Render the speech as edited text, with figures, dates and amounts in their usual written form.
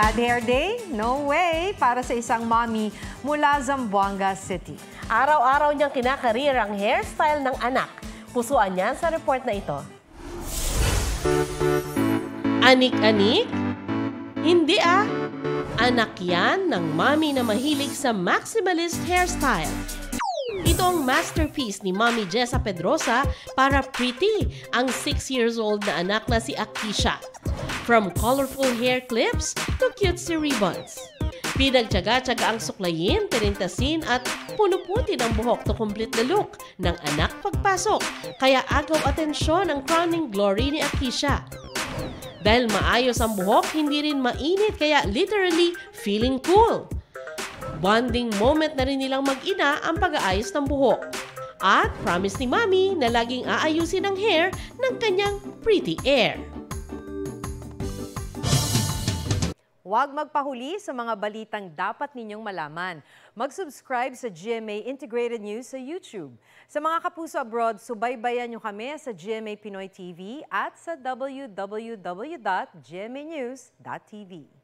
bad hair day? No way! Para sa isang mommy mula Zamboanga City. Araw-araw niyang kinakarir ang hairstyle ng anak. Pusuan niya sa report na ito. Anik-anik? Hindi ah! Anak yan ng mommy na mahilig sa maximalist hairstyle. Ito ang masterpiece ni Mommy Jessa Pedrosa para pretty ang 6 years old na anak na si Akisha. From colorful hair clips to cutesy ribbons. Pinagtyaga-tyaga ang suklayin, tirintasin at punuputin ang buhok to complete the look ng anak pagpasok. Kaya agaw atensyon ang crowning glory ni Akisha. Dahil maayos ang buhok, hindi rin mainit kaya literally feeling cool. Bonding moment na rin nilang mag-ina ang pag-aayos ng buhok. At promise ni Mommy na laging aayusin ang hair ng kanyang pretty hair. Huwag magpahuli sa mga balitang dapat ninyong malaman. Mag-subscribe sa GMA Integrated News sa YouTube. Sa mga kapuso abroad, subaybayan nyo kami sa GMA Pinoy TV at sa www.gmanews.tv.